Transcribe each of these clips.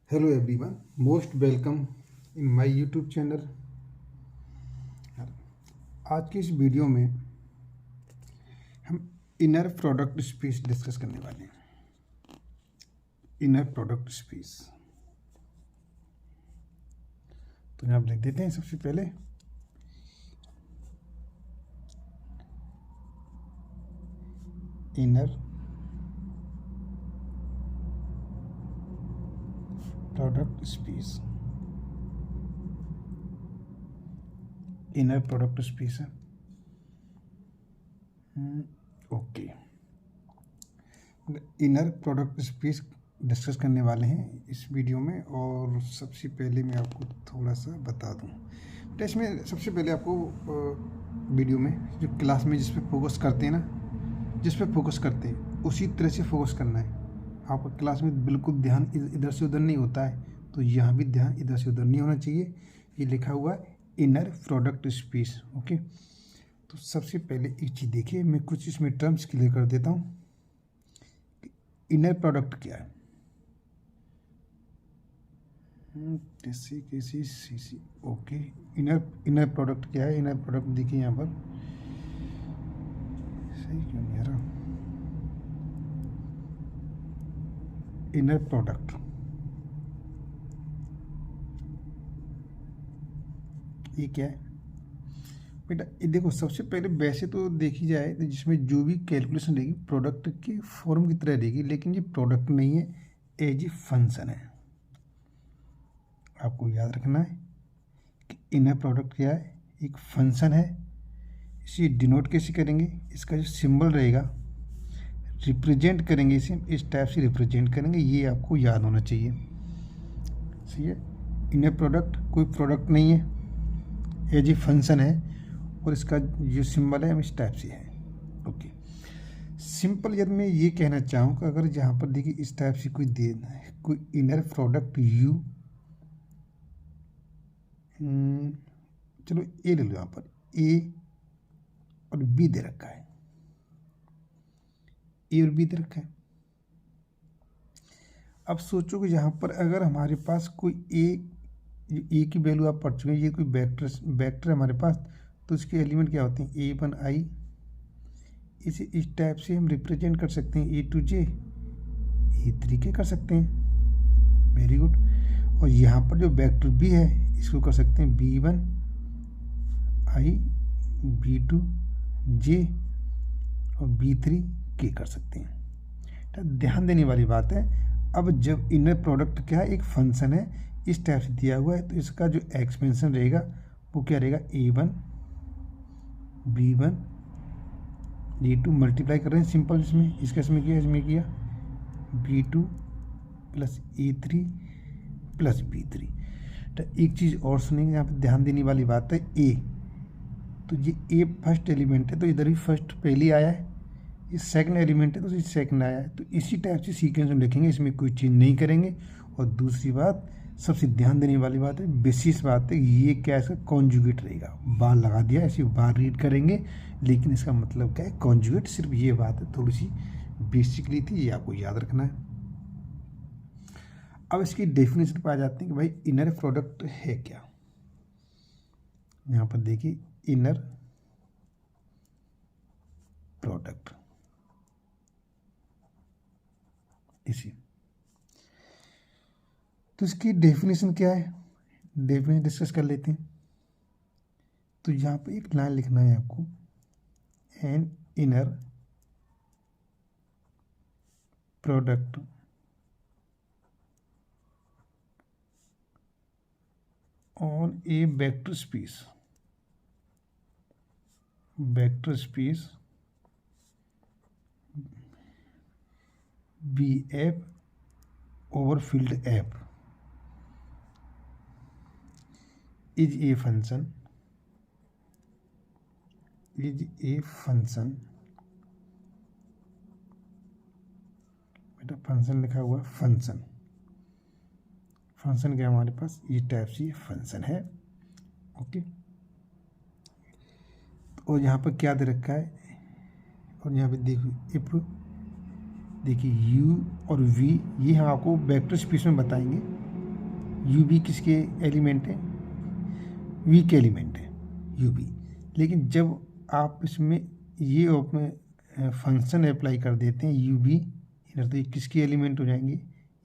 Hello everyone, most welcome in my YouTube channel. आज की इस वीडियो में हम इनर प्रोडक्ट स्पेस डिस्कस करने वाले हैं। इनर प्रोडक्ट स्पेस तो यहाँ आप लिख देते हैं सबसे पहले inner product space. Inner product space है। Okay, inner product space discuss करने वाले हैं इस वीडियो में। और सबसे पहले मैं आपको थोड़ा सा बता दूं, तो इसमें सबसे पहले आपको वीडियो में जो क्लास में जिस पे फोकस करते हैं ना, जिस पे फोकस करते हैं उसी तरह से फोकस करना है। आपका क्लास में बिल्कुल ध्यान इधर से उधर नहीं होता है, तो यहाँ भी ध्यान इधर से उधर नहीं होना चाहिए। ये लिखा हुआ है इनर प्रोडक्ट स्पेस। ओके, तो सबसे पहले एक चीज़ देखिए, मैं कुछ इसमें टर्म्स क्लियर कर देता हूँ। इनर प्रोडक्ट क्या है? सी ओके, इनर प्रोडक्ट क्या है? इनर प्रोडक्ट देखिए यहाँ पर, सही क्यों नहीं आ रहा? इनर प्रोडक्ट ये क्या है बेटा? ये देखो, सबसे पहले वैसे तो देखी जाए तो जिसमें जो भी कैलकुलेशन रहेगी प्रोडक्ट की फॉर्म की तरह रहेगी, लेकिन ये प्रोडक्ट नहीं है, एज ए फंक्शन है। आपको याद रखना है कि इनर प्रोडक्ट क्या है, एक फंक्शन है। इसे डिनोट कैसे करेंगे? इसका जो सिंबल रहेगा, रिप्रेजेंट करेंगे इसे, इस टाइप से रिप्रेजेंट करेंगे। ये आपको याद होना चाहिए। सही है, इनर प्रोडक्ट कोई प्रोडक्ट नहीं है, एज ए फंक्शन है, और इसका जो सिंबल है इस टाइप से है। ओके, सिंपल यदि मैं ये कहना चाहूँ कि अगर जहाँ पर देखिए इस टाइप से कोई दे कोई इनर प्रोडक्ट यू, चलो ए ले लो, यहाँ पर ए और बी दे रखा है, ए और बी दे रखा है। अब सोचो कि यहाँ पर अगर हमारे पास कोई ए की वैल्यू आप पढ़ चुके हैं, ये कोई वेक्टर है हमारे पास, तो इसके एलिमेंट क्या होते हैं? A1 I। इसे इस टाइप से हम रिप्रेजेंट कर सकते हैं, A2J, A3K कर सकते हैं। Very good. और यहाँ पर जो वेक्टर बी है इसको कर सकते हैं B1I, B2J और B3K कर सकते हैं। तो ध्यान देने वाली बात है। अब जब इनर प्रोडक्ट क्या है, एक फंक्शन है, इस टाइप से दिया हुआ है, तो इसका जो एक्सपेंशन रहेगा वो क्या रहेगा? A1 B1 D2 मल्टीप्लाई कर रहे हैं सिंपल, इसमें इसका इसमें किया B2 plus A3 plus B3। तो एक चीज़ और सुनेंगे, यहाँ पे ध्यान देने वाली बात है। ए, तो ये ए फर्स्ट एलिमेंट है, तो इधर भी फर्स्ट पहले आया है। ये सेकंड एलिमेंट है, तो ये सेकंड आया है। तो इसी टाइप से सीक्वेंस में लिखेंगे, इसमें कोई चेंज नहीं करेंगे। और दूसरी बात, सबसे ध्यान देने वाली बात है, विशेष बात है, ये क्या है? इसका कॉन्जुगेट रहेगा। बार लगा दिया, ऐसे बार रीड करेंगे, लेकिन इसका मतलब क्या है? कॉन्जुगेट। सिर्फ ये बात है, थोड़ी सी बेसिकली थी, ये आपको याद रखना है। अब इसकी डेफिनेशन पर आ जाते हैं कि भाई इनर प्रोडक्ट है क्या। यहाँ पर देखिए, इनर प्रोडक्ट इसी, तो इसकी डेफिनेशन क्या है? डेफिनेशन डिस्कस कर लेते हैं। तो यहाँ पे एक लाइन लिखना है आपको, an inner product on a vector space, vector space B F over field F is a function, बेटा फंक्शन लिखा हुआ फंक्शन, फंक्शन क्या हमारे पास? ये टाइप से फंक्शन है। ओके, और यहाँ पर क्या दे रखा है? और यहाँ पे देखिए इफ देखिए u और v, ये हम आपको वेक्टर स्पेस में बताएंगे। यू बी किसके एलिमेंट है, वी के एलिमेंट है यू बी। लेकिन जब आप इसमें ये अपने फंक्शन अप्लाई कर देते हैं यू बी इधर, तो ये किसके एलिमेंट हो जाएंगे,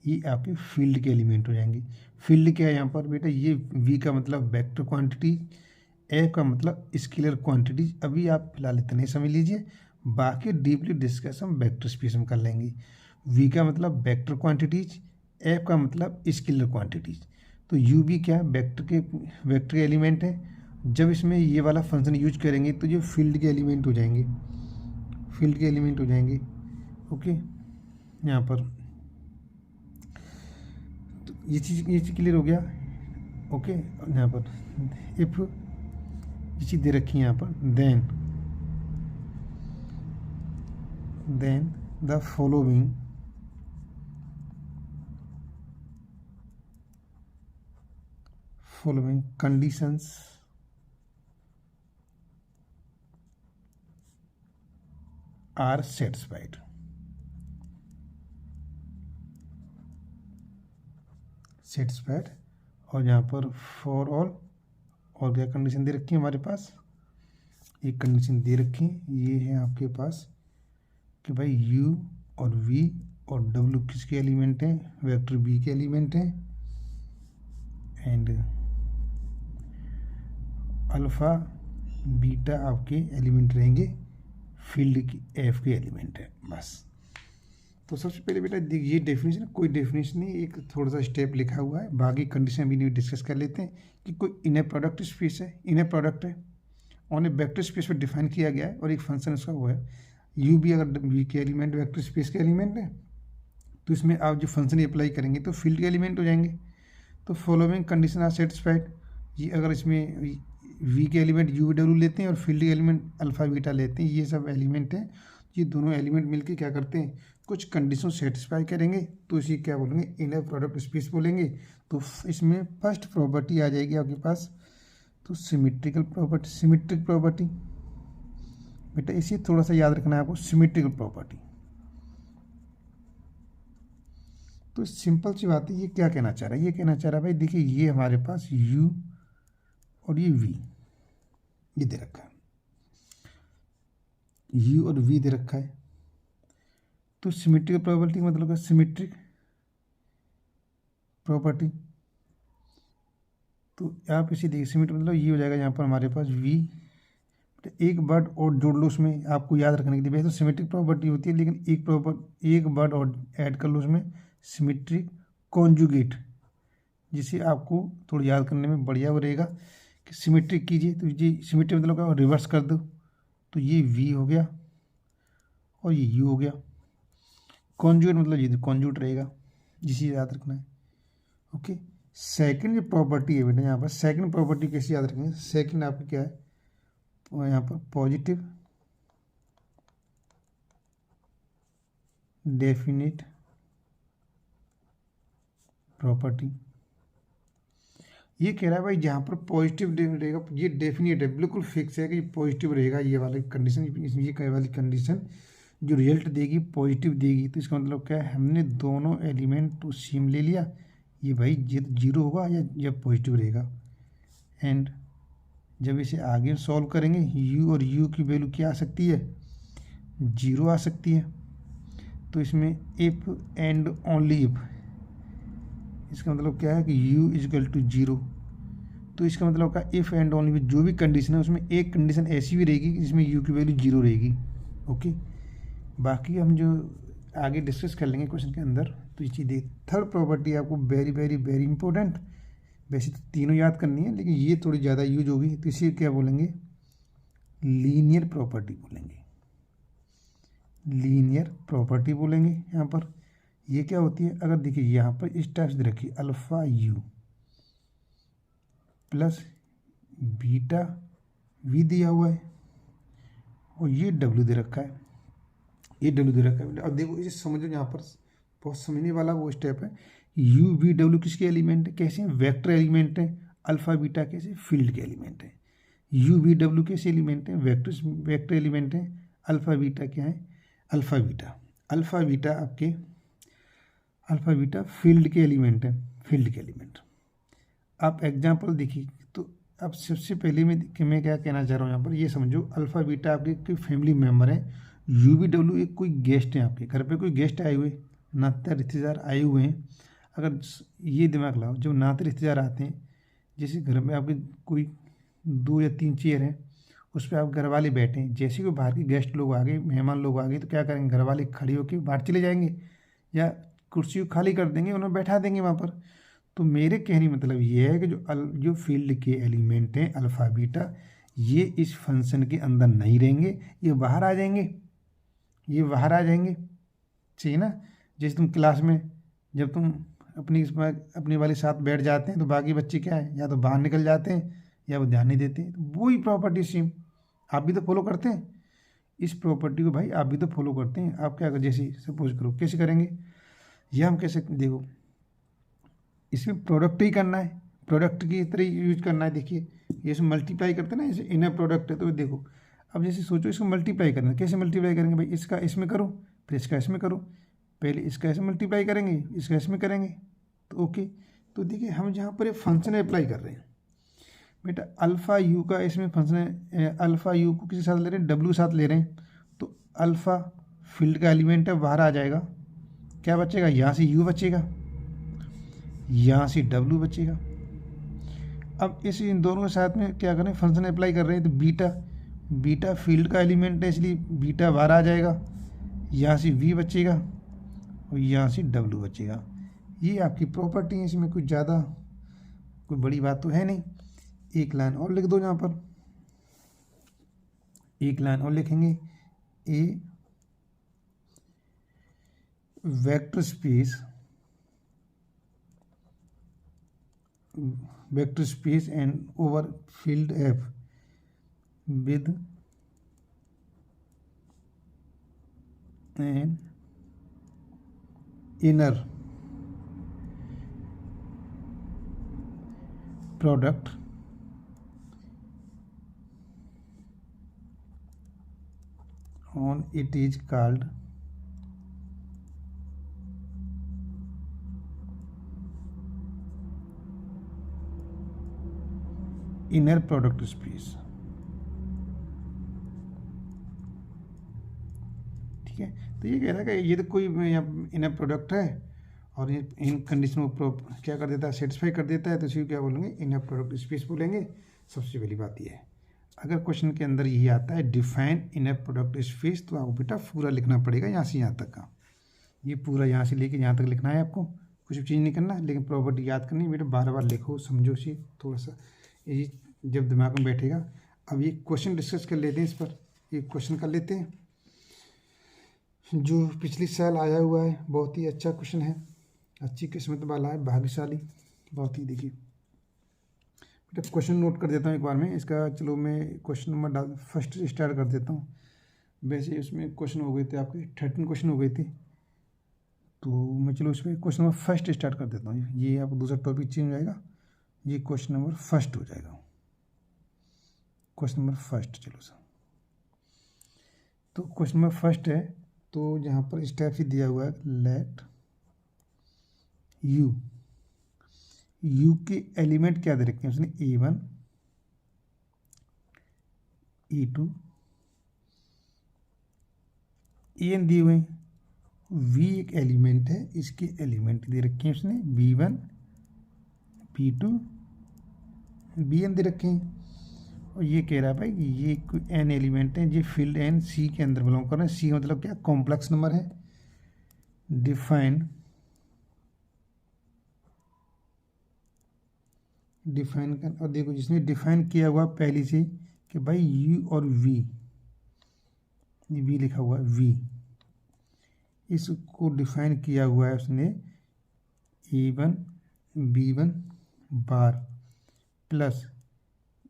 ये आपके फील्ड के एलिमेंट हो जाएंगे। फील्ड क्या है यहाँ पर बेटा, ये वी का मतलब वेक्टर क्वांटिटी, ए का मतलब स्केलर क्वांटिटी। अभी आप फिलहाल इतने ही समझ लीजिए, बाकी डीपली डिस्कस हम वेक्टर स्पेस में कर लेंगे। वी का मतलब वेक्टर क्वांटिटीज, एफ का मतलब स्केलर क्वांटिटीज। तो यू भी क्या है, वेक्टर एलिमेंट है। जब इसमें ये वाला फंक्शन यूज करेंगे तो ये फील्ड के एलिमेंट हो जाएंगे, फील्ड के एलिमेंट हो जाएंगे। ओके, यहाँ पर तो ये चीज़ क्लियर हो गया। ओके, यहाँ पर इफ ये चीज़ दे रखी है यहाँ पर, then the following conditions are satisfied। और यहाँ पर फॉर ऑल, और क्या कंडीशन दे रखी है हमारे पास, एक कंडीशन दे रखी है, ये है आपके पास कि भाई u और v और w किसके एलिमेंट हैं, वेक्टर b के एलिमेंट हैं, एंड अल्फ़ा बीटा आपके एलिमेंट रहेंगे, फील्ड की एफ के एलिमेंट है बस। तो सबसे पहले बेटा ये डेफिनेशन, कोई डेफिनेशन नहीं, एक थोड़ा सा स्टेप लिखा हुआ है, बाकी कंडीशन भी नहीं डिस्कस कर लेते हैं कि कोई इनर प्रोडक्ट स्पेस है, इनर प्रोडक्ट है ऑन ए वेक्टर स्पेस पर डिफाइन किया गया है, और एक फंक्शन उसका वो है यू भी। अगर वी के एलिमेंट वेक्टर स्पेस के एलिमेंट है तो इसमें आप जो फंक्शन अप्लाई करेंगे तो फील्ड के एलिमेंट हो जाएंगे। तो फॉलोइंग कंडीशन आर सेटिस्फाइड, ये अगर इसमें वी के एलिमेंट यू डब्ल्यू लेते हैं और फील्ड के एलिमेंट अल्फ़ा बीटा लेते हैं, ये सब एलिमेंट हैं, ये दोनों एलिमेंट मिलके क्या करते हैं, कुछ कंडीशन सेटिस्फाई करेंगे, तो इसी क्या बोलेंगे, इनर प्रोडक्ट स्पेस बोलेंगे। तो इसमें फर्स्ट प्रॉपर्टी आ जाएगी आपके पास, तो सिमेट्रिकल प्रॉपर्टी, सिमेट्रिक प्रॉपर्टी बेटा इसे थोड़ा सा याद रखना है आपको, सिमेट्रिकल प्रॉपर्टी। तो सिंपल सी बात है, ये क्या कहना चाह रहा है, ये कहना चाह रहा है भाई देखिए, ये हमारे पास u और ये v ये दे रखा है, u और v दे रखा है। तो सिमेट्रिक प्रॉपर्टी मतलब क्या, सिमेट्रिक प्रॉपर्टी, तो आप इसे देखिए, सिमेट्रिक मतलब ये हो जाएगा यहाँ पर हमारे पास v, एक वर्ड और जोड़ लो उसमें, आपको याद रखने के लिए। तो सिमेट्रिक प्रॉपर्टी होती है, लेकिन एक वर्ड और ऐड कर लो उसमें, सिमेट्रिक कॉन्जुगेट, जिसे आपको थोड़ा याद करने में बढ़िया हो रहेगा कि सिमेट्रिक कीजिए, तो ये सिमेट्रिक मतलब क्या, रिवर्स कर दो, तो ये v हो गया और ये u हो गया। कॉन्जुगेट मतलब ये कॉन्जुगेट रहेगा, जिसे याद रखना है। ओके, सेकंड जो प्रॉपर्टी है बेटा, यहाँ पर सेकंड प्रॉपर्टी कैसे याद रखेंगे, सेकंड आपकी क्या है, यहाँ पर पॉजिटिव डेफिनिट प्रॉपर्टी। ये कह रहा है भाई जहाँ पर पॉजिटिव रहेगा, ये डेफिनेट है, बिल्कुल फिक्स है कि पॉजिटिव रहेगा, ये वाली कंडीशन, ये कई वाली कंडीशन जो रिजल्ट देगी पॉजिटिव देगी। तो इसका मतलब क्या है, हमने दोनों एलिमेंट टू सेम ले लिया, ये भाई ये जीरो होगा या पॉजिटिव रहेगा। एंड जब इसे आगे सॉल्व करेंगे, u और u की वैल्यू क्या आ सकती है, जीरो आ सकती है। तो इसमें इफ़ एंड ओनली इफ़, इसका मतलब क्या है कि u इजकल टू जीरो। तो इसका मतलब क्या, इफ़ एंड ओनली जो भी कंडीशन है उसमें एक कंडीशन ऐसी भी रहेगी जिसमें u की वैल्यू जीरो रहेगी। ओके, बाकी हम जो आगे डिस्कस कर लेंगे क्वेश्चन के अंदर। तो ये चीज़ थर्ड प्रॉपर्टी आपको वेरी वेरी वेरी इंपॉर्टेंट, वैसे तो तीनों याद करनी है लेकिन ये थोड़ी ज़्यादा यूज होगी, तो इसे क्या बोलेंगे, लीनियर प्रॉपर्टी बोलेंगे, लीनियर प्रॉपर्टी बोलेंगे। यहाँ पर ये क्या होती है, अगर देखिए यहाँ पर इस टाइप से रखिए, alpha u plus beta v दिया हुआ है और ये w दे रखा है, ये w दे रखा है। अब देखो इसे समझो, यहाँ पर बहुत समझने वाला वो स्टेप है, u v w किसके एलिमेंट है, कैसे हैं, वेक्टर एलिमेंट है, अल्फ़ा बीटा कैसे, फील्ड के एलिमेंट है। u v w कैसे एलिमेंट है, वेक्टर एलिमेंट है, अल्फ़ा बीटा क्या है, अल्फ़ा बीटा आपके, अल्फ़ा बीटा फील्ड के एलिमेंट है, फील्ड के एलिमेंट। आप एग्जाम्पल देखिए। तो अब सबसे पहले मैं क्या कहना चाह रहा हूँ यहाँ पर, ये समझो अल्फ़ा बीटा आपके कोई फैमिली मेम्बर है, यू वी डब्ल्यू एक कोई गेस्ट है, आपके घर पे कोई गेस्ट आए हुए, नाते रिश्तेदार आए हुए हैं। अगर ये दिमाग लाओ, जब नाते रिश्तेदार आते हैं, जैसे घर में आपके कोई 2 या 3 चेयर हैं, उस पर आप घर वाले बैठे हैं, जैसे कोई बाहर के गेस्ट लोग आ गए, मेहमान लोग आ गए, तो क्या करेंगे, घर वाले खड़े होकर बाहर चले जाएंगे या कुर्सी को खाली कर देंगे, उन्हें बैठा देंगे वहाँ पर। तो मेरे कहने मतलब ये है कि जो फील्ड के एलिमेंट हैं अल्फ़ा बीटा, ये इस फंक्शन के अंदर नहीं रहेंगे, ये बाहर आ जाएंगे, ये बाहर आ जाएंगे। चाहिए ना, जैसे तुम क्लास में जब तुम अपनी वाले साथ बैठ जाते हैं, तो बाकी बच्चे क्या है, या तो बाहर निकल जाते हैं या वो ध्यान नहीं देते हैं। तो वही प्रॉपर्टी सेम आप भी तो फॉलो करते हैं, इस प्रॉपर्टी को भाई आप भी तो फॉलो करते हैं। आप क्या जैसे सपोज करो, कैसे करेंगे, यह हम कैसे देखो, इसमें प्रोडक्ट ही करना है, प्रोडक्ट की तरह यूज करना है। देखिए ये इसमें मल्टीप्लाई करते हैं ना, जैसे इनर प्रोडक्ट है, तो देखो अब जैसे सोचो इसको मल्टीप्लाई करना है, कैसे मल्टीप्लाई करेंगे भाई, इसका इसमें करो, फिर इसका इसमें करो, पहले इसका ऐसे मल्टीप्लाई करेंगे, इसका इसमें करेंगे, तो ओके। तो देखिए हम जहाँ पर फंक्शन अप्लाई कर रहे हैं बेटा, अल्फ़ा यू का इसमें फंक्शन है, अल्फ़ा यू को किसी साथ ले रहे हैं, डब्ल्यू साथ ले रहे हैं, तो अल्फ़ा फील्ड का एलिमेंट है, बाहर आ जाएगा, क्या बचेगा, यहाँ से यू बचेगा, यहाँ से डब्ल्यू बचेगा। अब इन दोनों के साथ में क्या करें, फंक्शन अप्लाई कर रहे हैं, तो बीटा बीटा फील्ड का एलिमेंट है, इसलिए बीटा बाहर आ जाएगा, यहाँ से वी बचेगा और यहाँ से डब्ल्यू बचेगा। ये आपकी प्रॉपर्टी है, इसमें कुछ ज़्यादा कोई बड़ी बात तो है नहीं। एक लाइन और लिख दो, यहाँ पर एक लाइन और लिखेंगे, A vector space and over field F with an inner product on it is called inner product space. ठीक है, तो ये कह रहा है कि ये तो कोई इनर प्रोडक्ट है और ये इन कंडीशन को क्या कर देता है, सेटिस्फाई कर देता है, तो इसी को क्या बोलेंगे, इनर प्रोडक्ट स्पेस बोलेंगे। सबसे पहली बात ये है, अगर क्वेश्चन के अंदर यही आता है डिफाइन इनर प्रोडक्ट स्पेस, तो आपको बेटा पूरा लिखना पड़ेगा यहाँ से यहाँ तक का, ये पूरा यहाँ से लेके यहाँ तक लिखना है आपको, कुछ भी चीज़ नहीं करना, लेकिन प्रॉपर्टी याद करनी है बेटा, बार बार लिखो, समझो इसे थोड़ा सा, ये जब दिमाग में बैठेगा। अब ये क्वेश्चन डिस्कस कर लेते हैं, इस पर एक क्वेश्चन कर लेते हैं जो पिछले साल आया हुआ है, बहुत ही अच्छा क्वेश्चन है, अच्छी किस्मत वाला है, भाग्यशाली बहुत ही। देखिए बेटा क्वेश्चन नोट कर देता हूँ एक बार में इसका, चलो मैं क्वेश्चन नंबर फर्स्ट स्टार्ट कर देता हूँ। वैसे उसमें क्वेश्चन हो गए थे आपके 13 क्वेश्चन हो गए थे, तो मैं चलो इसमें क्वेश्चन नंबर फर्स्ट स्टार्ट कर देता हूँ। ये आपको दूसरा टॉपिक चेंज हो जाएगा, ये क्वेश्चन नंबर फर्स्ट हो जाएगा, क्वेश्चन नंबर फर्स्ट। चलो सर, तो क्वेश्चन नंबर फर्स्ट है, तो यहाँ पर इस टाइप से दिया हुआ है, लेट यू के एलिमेंट क्या दे रखे हैं उसने, E1 E2 EN दिए हुए हैं, V एक एलिमेंट है, इसके एलिमेंट दे रखे हैं उसने B1 B2 BN दे रखे हैं, और ये कह रहा है भाई कि ये कोई n एलिमेंट है, ये फील्ड n C के अंदर बिलोंग कर रहे हैं। C मतलब क्या, कॉम्प्लेक्स नंबर है। डिफाइन कर, और देखो जिसने डिफाइन किया हुआ पहले से कि भाई U और V, ये V लिखा हुआ है, V इसको डिफाइन किया हुआ है उसने E1 B1 bar plus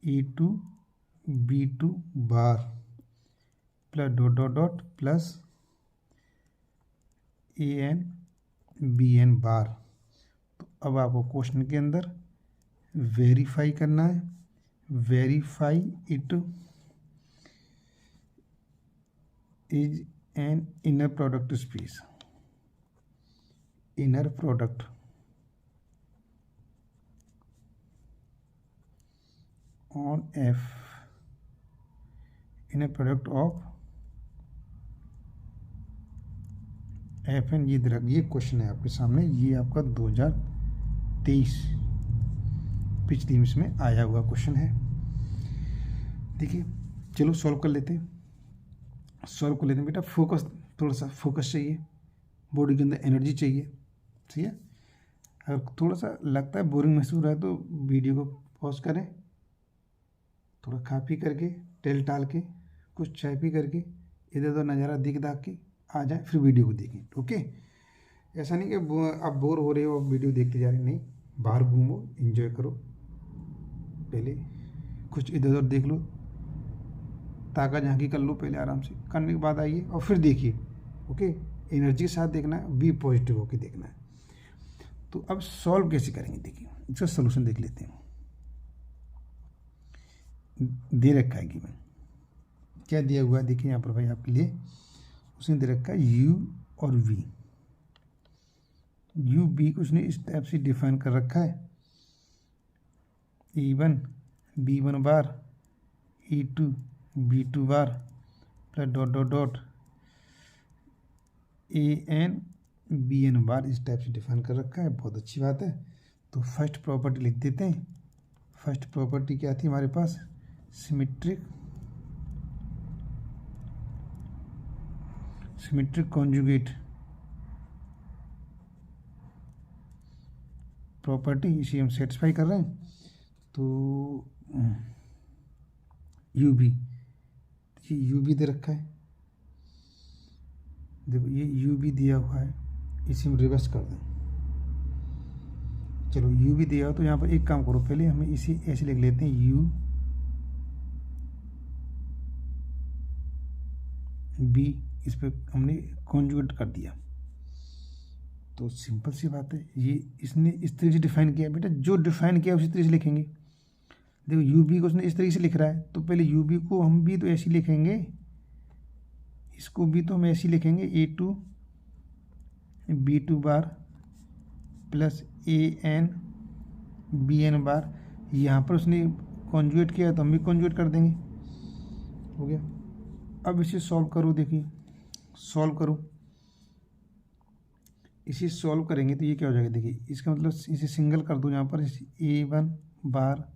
E2 B2 bar plus dot dot dot plus AN BN bar. तो अब आपको क्वेश्चन के अंदर वेरीफाई करना है, verify it is an inner product space, inner product on F in a product of F N G द्रव्य। ये question है आपके सामने, ये आपका 2023 पिछली इसमें आया हुआ क्वेश्चन है। देखिए चलो सॉल्व कर लेते हैं। सॉल्व कर लेते हैं बेटा। फोकस, थोड़ा सा फोकस चाहिए, बॉडी के अंदर एनर्जी चाहिए, ठीक है। अगर थोड़ा सा लगता है बोरिंग महसूस हो रहा है तो वीडियो को पॉज करें, थोड़ा खा पी करके, टेल टाल के, कुछ चाय पी करके, इधर उधर नज़ारा दिख दाख के आ जाए, फिर वीडियो को देखें। ओके, ऐसा नहीं कि आप बोर हो रहे हो और वीडियो देखते जा रहे, नहीं, बाहर घूमो, एंजॉय करो, पहले कुछ इधर उधर देख लो, ताका झांकी कर लो पहले आराम से, करने के बाद आइए और फिर देखिए। ओके, एनर्जी के साथ देखना है, बी पॉजिटिव होकर देखना है। तो अब सॉल्व कैसे करेंगे, देखिए इसका सोल्यूशन देख लेते हैं। दे रखा है कि मैं क्या दिया हुआ है, देखिए यहाँ पर भाई आपके लिए उसने दे रखा है u और v। u b को उसने इस टाइप से डिफाइन कर रखा है, e1 b1 bar e2 b2 bar plus dot dot dot an bn बार, इस टाइप से डिफाइन कर रखा है। बहुत अच्छी बात है। तो फर्स्ट प्रॉपर्टी लिख देते हैं। फर्स्ट प्रॉपर्टी क्या थी हमारे पास, सिमेट्रिक कॉन्जुगेट प्रॉपर्टी, इसी हम सेटिस्फाई कर रहे हैं। तो यू बी दे रखा है, देखो ये यू बी दिया हुआ है, इसे हम रिवर्स कर दें। चलो यू बी दिया हो तो यहाँ पर एक काम करो, पहले हमें इसे ऐसे लिख लेते हैं, यू बी, इस पर हमने कॉन्जुगेट कर दिया। तो सिंपल सी बात है, ये इसने इस तरीके से डिफाइन किया। बेटा जो डिफाइन किया उसी तरीके से लिखेंगे। देखो यू बी को उसने इस तरीके से लिख रहा है, तो पहले यू बी को हम भी तो ऐसे लिखेंगे, इसको भी तो हम ऐसे लिखेंगे, A2 B2 bar plus AN BN बार। यहाँ पर उसने कॉन्जुगेट किया तो हम भी कॉन्जुगेट कर देंगे, हो गया। अब इसे सॉल्व करो, देखिए सॉल्व करो, इसे सॉल्व करेंगे तो ये क्या हो जाएगा, देखिए इसका मतलब इसे सिंगल कर दो यहाँ पर, A1 बार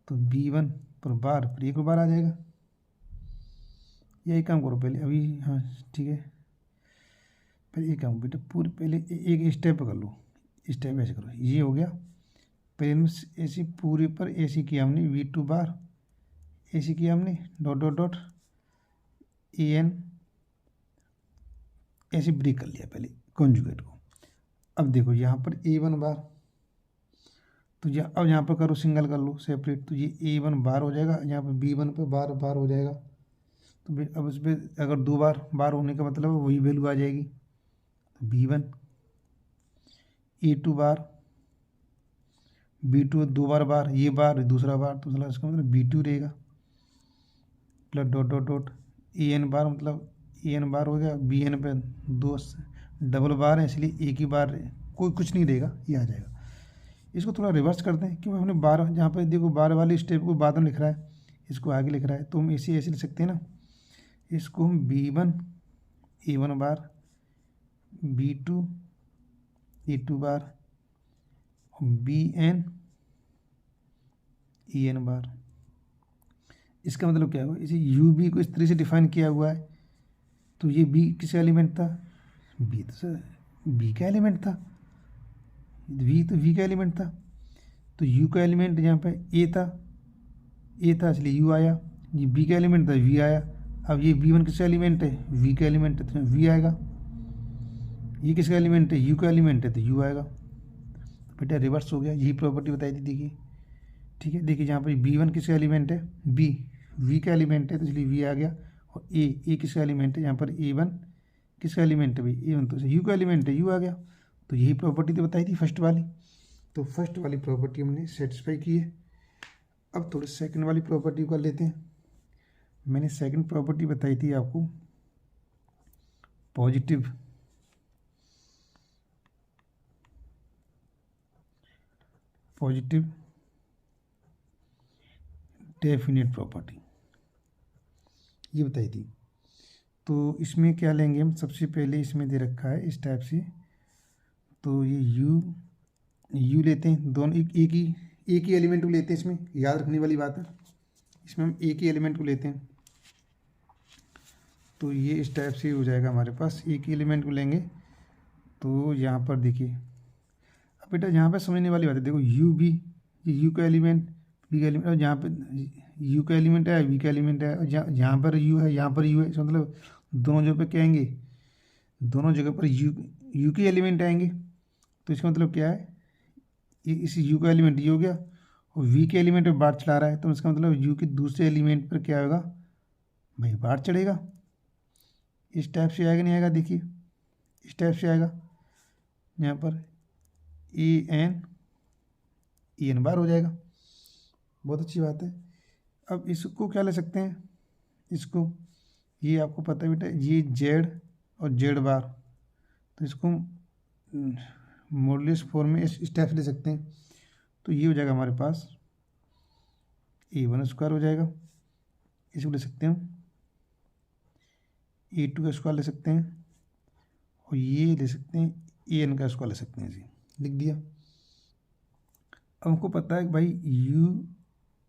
तो B1 पर बार फिर एक बार आ जाएगा। यही काम करो पहले अभी, हाँ ठीक है, पहले एक काम बेटा, पूरे पहले एक स्टेप कर लो, स्टेप ऐसे करो, ये हो गया। पहले ऐसी पूरे पर ऐसी किया हमने, V2 बार ऐसी किया हमने, डॉट डॉट डॉट AN ऐसे ब्रेक कर लिया पहले कॉन्जुगेट को। अब देखो यहाँ पर A1 बार, तो अब यहाँ पर करो सिंगल कर लो सेपरेट, तो ये A1 बार हो जाएगा, यहाँ पर B1 पे बार बार हो जाएगा। तो अब इस पर अगर दो बार होने का मतलब है वही वैल्यू आ जाएगी, तो B1 A2 बार B2 दो बार ये बार दूसरा बार, तो इसका मतलब B2 रहेगा plus dot dot dot AN बार, मतलब AN बार हो गया, BN पे दो डबल बार है इसलिए एक ही बार, कोई कुछ नहीं रहेगा, ये आ जाएगा। इसको थोड़ा रिवर्स करते हैं, क्योंकि हमने बार, जहाँ पर देखो बार वाली स्टेप को बाद में लिख रहा है, इसको आगे लिख रहा है, तो हम ऐसे लिख सकते हैं ना, इसको हम B1 A1 बार B2 A2 बार BN EN बार। इसका मतलब क्या हुआ, इसे यू बी को इस तरह से डिफाइन किया हुआ है, तो ये बी किसका एलिमेंट था, बी तो सर बी का एलिमेंट था, वी तो वी का एलिमेंट था। तो यू का एलिमेंट यहाँ पे ए था इसलिए यू आया, ये बी का एलिमेंट था वी आया। अब ये B1 किसका एलिमेंट है, वी का एलिमेंट है तो वी आएगा। ये किसका एलिमेंट है, यू का एलिमेंट है तो यू आएगा। तो बेटा रिवर्स हो गया, यही प्रॉपर्टी बताई थी, देखिए ठीक है। देखिए यहाँ पर B1 किसका एलिमेंट है, बी वी का एलिमेंट है तो इसलिए वी आ गया, और ए किसका एलिमेंट है, यहाँ पर A1 किसका एलिमेंट है भाई, A1 तो यू का एलिमेंट है, यू आ गया। तो यही प्रॉपर्टी तो बताई थी फर्स्ट वाली, तो फर्स्ट वाली प्रॉपर्टी हमने सेटिस्फाई की है। अब थोड़ी सेकंड वाली प्रॉपर्टी को लेते हैं। मैंने सेकंड प्रॉपर्टी बताई थी आपको, पॉजिटिव डेफिनेट प्रॉपर्टी ये बताई थी। तो इसमें क्या लेंगे हम, सबसे पहले इसमें दे रखा है इस टाइप से, तो ये यू लेते हैं, दोनों एक ही एलिमेंट को लेते हैं, इसमें याद रखने वाली बात है, इसमें हम एक ही एलिमेंट को लेते हैं। तो ये इस टाइप से हो जाएगा हमारे पास, एक ही एलिमेंट को लेंगे। तो यहाँ पर देखिए, अब बेटा यहाँ पर समझने वाली बात है, देखो यू भी, ये यू का एलिमेंट, वी का एलिमेंट, और यहाँ पर यू का एलिमेंट है, वी का एलिमेंट है, और यहाँ पर यू है, यहाँ पर यू है, इसका मतलब दोनों जगह पे क्या आएंगे, दोनों जगह पर यू के एलिमेंट आएंगे। तो इसका मतलब क्या है, ये इस यू का एलिमेंट ये हो गया, और वी के एलिमेंट पर बार चला रहा है, तो इसका मतलब यू के दूसरे एलिमेंट पर क्या होगा भाई, बार चढ़ेगा। इस टाइप से आएगा, नहीं आएगा, देखिए इस टाइप से आएगा, यहाँ पर ए एन बार हो जाएगा। बहुत अच्छी बात है। अब इसको क्या ले सकते हैं, इसको, ये आपको पता है बेटा, ये जेड और जेड बार, तो इसको मॉडुलस फॉर्म में इस टाइप से ले सकते हैं। तो ये हो जाएगा हमारे पास A1² हो जाएगा, इसको ले सकते हैं हम A2 का स्क्वायर ले सकते हैं, और ये ले सकते हैं AN का स्क्वायर ले सकते हैं जी, लिख दिया। अब हमको पता है कि भाई U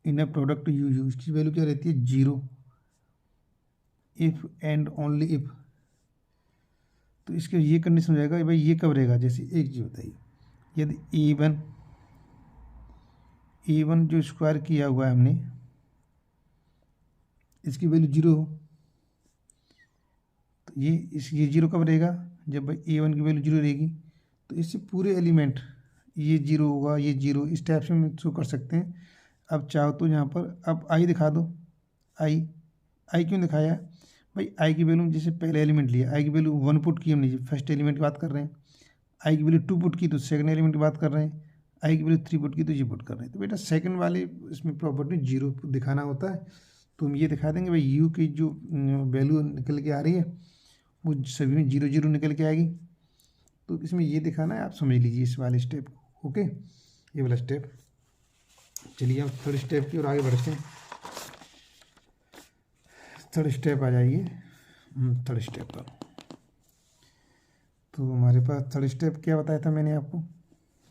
in a product you इसकी वैल्यू क्या रहती है, 0, इफ़ एंड ओनली इफ़। तो इसके ये कंडीशन हो जाएगा भाई, ये कब रहेगा, जैसे एक चीज़ बताइए, यदि A1 जो स्क्वायर किया हुआ है हमने, इसकी वैल्यू 0 हो, तो ये 0 कब रहेगा, जब भाई A1 की वैल्यू 0 रहेगी। तो इससे पूरे एलिमेंट ये 0 होगा, ये 0, इस टाइप से हम शो कर सकते हैं। अब चाहो तो यहाँ पर अब आई दिखा दो, आई क्यों दिखाया भाई, आई की वैल्यू जैसे पहले एलिमेंट लिया, आई की वैल्यू 1 पुट की हमने, फर्स्ट एलिमेंट की बात कर रहे हैं, आई की वैल्यू 2 पुट की तो सेकंड एलिमेंट की बात कर रहे हैं, आई की वैल्यू 3 पुट की तो ये पुट कर रहे हैं। तो बेटा सेकंड वाले इसमें प्रॉपर्टी 0 दिखाना होता है, तो हम ये दिखा देंगे भाई यू की जो वैल्यू निकल के आ रही है वो सभी में 0 0 निकल के आएगी। तो इसमें ये दिखाना है, आप समझ लीजिए इस वाले स्टेप को। ओके, ये वाला स्टेप। चलिए अब थर्ड स्टेप की ओर आगे बढ़ते हैं। थर्ड स्टेप आ जाइए, थर्ड स्टेप पर। तो हमारे पास थर्ड स्टेप क्या बताया था मैंने, आपको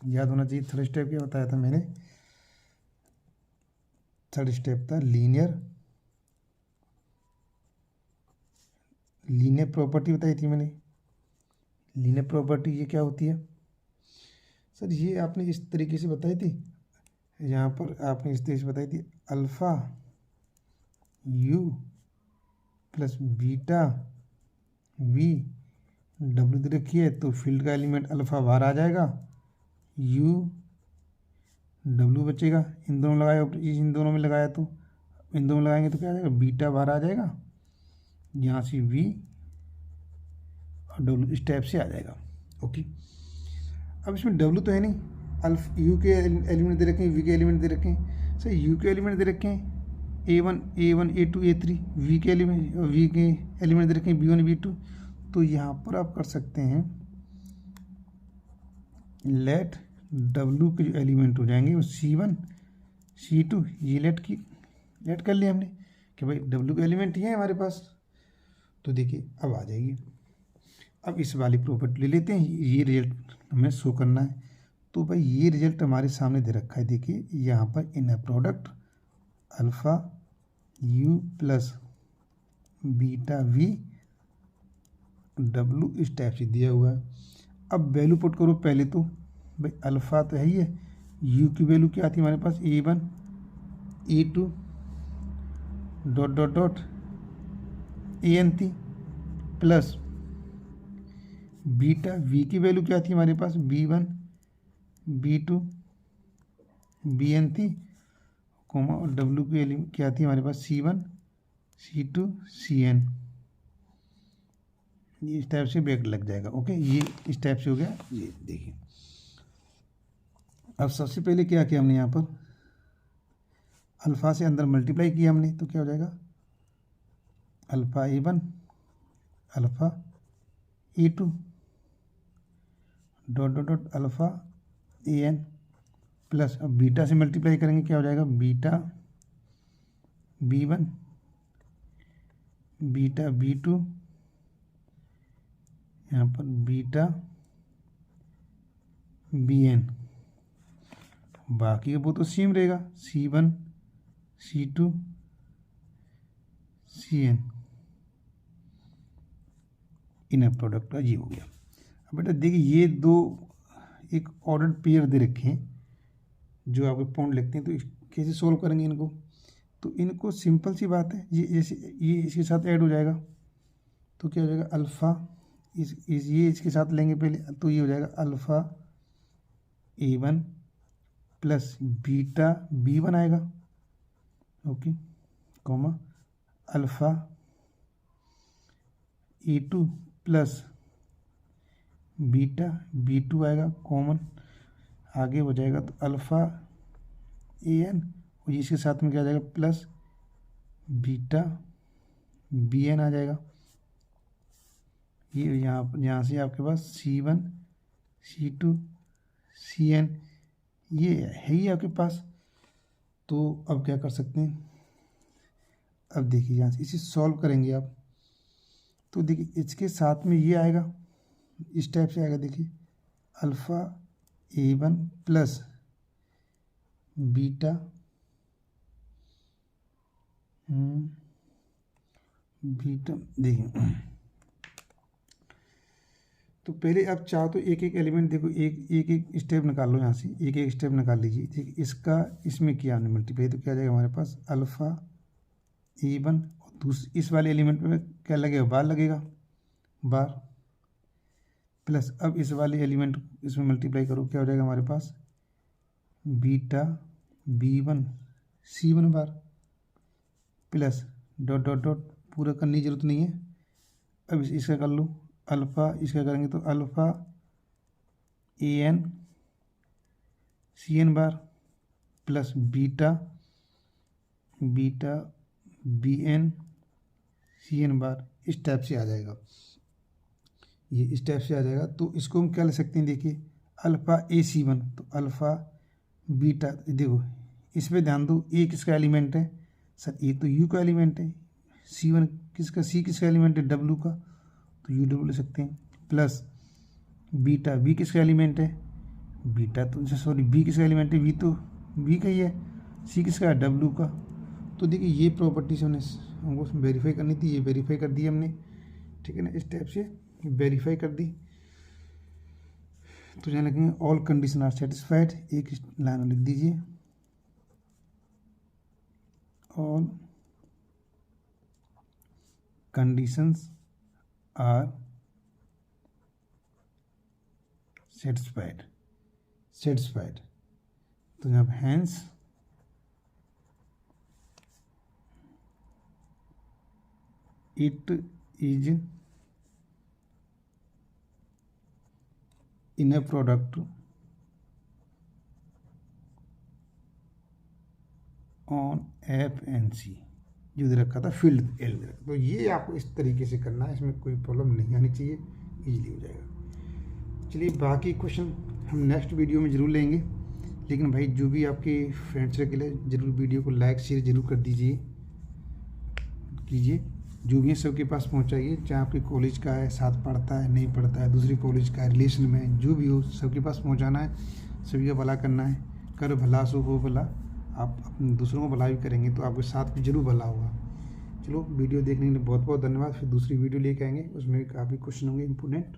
याद होना चाहिए थर्ड स्टेप क्या बताया था मैंने। थर्ड स्टेप था लीनियर प्रॉपर्टी बताई थी मैंने। लीनियर प्रॉपर्टी ये क्या होती है सर, ये आपने इस तरीके से बताई थी, यहाँ पर आपने इस तरीके से बताई थी, alpha u plus beta v डब्ल्यू दे रखी है, तो फील्ड का एलिमेंट अल्फ़ा बाहर आ जाएगा, यू डब्ल्यू बचेगा, इन दोनों लगाया, इन दोनों में लगाया तो इन दोनों लगाएंगे तो क्या आ जाएगा, बीटा बाहर आ जाएगा, यहाँ से वी और डब्ल्यू इस टाइप से आ जाएगा। ओके, अब इसमें डब्ल्यू तो है नहीं, यू के एलिमेंट दे रखे हैं, वी के एलिमेंट दे रखे हैं। सर यू के एलिमेंट दे रखे हैं A1 A2 A3, वी के एलिमेंट दे रखे हैं B1 B2। तो यहाँ पर आप कर सकते हैं लेट डब्ल्यू के जो एलिमेंट हो जाएंगे वो C1 C2, ये लेट कर लिया हमने कि भाई डब्ल्यू के एलिमेंट ही है हमारे पास। तो देखिए अब आ जाइए, अब इस वाली प्रॉपर्टी ले लेते हैं, ये रिजल्ट हमें शो करना है। तो भाई ये रिजल्ट हमारे सामने दे रखा है, देखिए यहाँ पर इन product alpha u plus beta v डब्ल्यू इस टाइप से दिया हुआ है। अब वैल्यू पुट करो पहले, तो भाई अल्फ़ा तो है ही है, यू की वैल्यू क्या थी हमारे पास, A1 A2 dot dot dot AN थी, प्लस बीटा वी की वैल्यू क्या थी हमारे पास, B1 B2 BN थी, कोमा, और डब्ल्यू की वैल्यू क्या थी हमारे पास, C1 C2 CN। ये इस टाइप से ब्रैकेट लग जाएगा। ओके, ये इस टाइप से हो गया। ये देखिए, अब सबसे पहले क्या किया हमने, यहाँ पर अल्फ़ा से अंदर मल्टीप्लाई किया हमने, तो क्या हो जाएगा, alpha A1 alpha A2 dot dot dot alpha AN plus, अब बीटा से मल्टीप्लाई करेंगे क्या हो जाएगा, बीटा B1 बीटा B2, यहाँ पर बीटा Bn, बाकी वो तो सेम रहेगा, C1 C2 Cn। Inner product का ये हो गया। अब बेटा देखिए ये दो एक ऑर्डर पेयर दे रखे हैं जो आपके पॉइंट लिखते हैं, तो कैसे सोल्व करेंगे इनको? तो इनको सिंपल सी बात है, ये जैसे ये इसके साथ ऐड हो जाएगा तो क्या हो जाएगा, अल्फ़ा ये इसके साथ लेंगे पहले, तो ये हो जाएगा alpha A1 plus beta B1 आएगा, okay, comma alpha A2 plus beta B2 आएगा कॉमन, आगे हो जाएगा तो अल्फ़ा AN और इसके साथ में क्या आ जाएगा प्लस बीटा BN आ जाएगा। ये यहाँ से आपके पास C1 C2 Cn ये है ही आपके पास। तो अब क्या कर सकते हैं, अब देखिए यहाँ से इसे सॉल्व करेंगे आप, तो देखिए इसके साथ में ये आएगा, इस टाइप से आएगा, देखिए alpha A1 plus beta beta, देखिए तो पहले आप चाहो तो एक एक एलिमेंट देखो, एक स्टेप निकाल लो, यहाँ से एक एक स्टेप निकाल लीजिए। ठीक, इसका इसमें किया हमने मल्टीप्लाई, तो क्या आ जाएगा हमारे पास अल्फ़ा A1 और इस वाले एलिमेंट में क्या लगेगा, बार लगेगा, बार प्लस अब इस वाले एलिमेंट इसमें मल्टीप्लाई करो, क्या हो जाएगा हमारे पास बीटा B1 C1 बार प्लस डॉट डॉट डॉट, पूरा करने की जरूरत नहीं है। अब इसका कर लो अल्फ़ा, इसका करेंगे तो alpha AN CN bar plus beta beta BN CN बार, इस टाइप से आ जाएगा, ये इस टाइप से आ जाएगा। तो इसको हम क्या ले सकते हैं, देखिए अल्फ़ा AC1 तो अल्फ़ा बीटा, देखो इस पर ध्यान दो, ए किसका एलिमेंट है सर, ए तो U का एलिमेंट है, C1 किसका, C किसका एलिमेंट है, W का, तो UW ले सकते हैं, प्लस बीटा B किसका एलिमेंट है, बीटा तो सॉरी B किसका एलिमेंट है, B तो B का ही है, C किसका है, W का। तो देखिए ये प्रॉपर्टीज हमको वेरीफाई करनी थी, ये वेरीफाई कर दी हमने, ठीक है ना, इस टाइप से वेरीफाई कर दी। तो यहाँ लिखेंगे ऑल कंडीशन आर सेटिस्फाइड, एक लाइन लिख दीजिए, all conditions are satisfied, satisfied. तो जब hence it is in a product on FNC, जो दे रखा था फील्ड एल। तो ये आपको इस तरीके से करना है, इसमें कोई प्रॉब्लम नहीं आनी चाहिए, इजीली हो जाएगा। चलिए बाकी क्वेश्चन हम नेक्स्ट वीडियो में ज़रूर लेंगे, लेकिन भाई जो भी आपके फ्रेंड सर्कल है ज़रूर वीडियो को लाइक शेयर ज़रूर कर दीजिए, कीजिए, जो भी है सबके पास पहुंचाइए, चाहे आपके कॉलेज का है, साथ पढ़ता है नहीं पढ़ता है, दूसरी कॉलेज का है, रिलेशन में जो भी हो सबके पास पहुंचाना है, सभी का भला करना है। कर भला सो हो भला, आप अपने दूसरों को भला भी करेंगे तो आपके साथ भी जरूर भला होगा। चलो वीडियो देखने के लिए बहुत बहुत धन्यवाद, फिर दूसरी वीडियो लेके आएंगे, उसमें भी काफ़ी क्वेश्चन होंगे इंपोर्टेंट।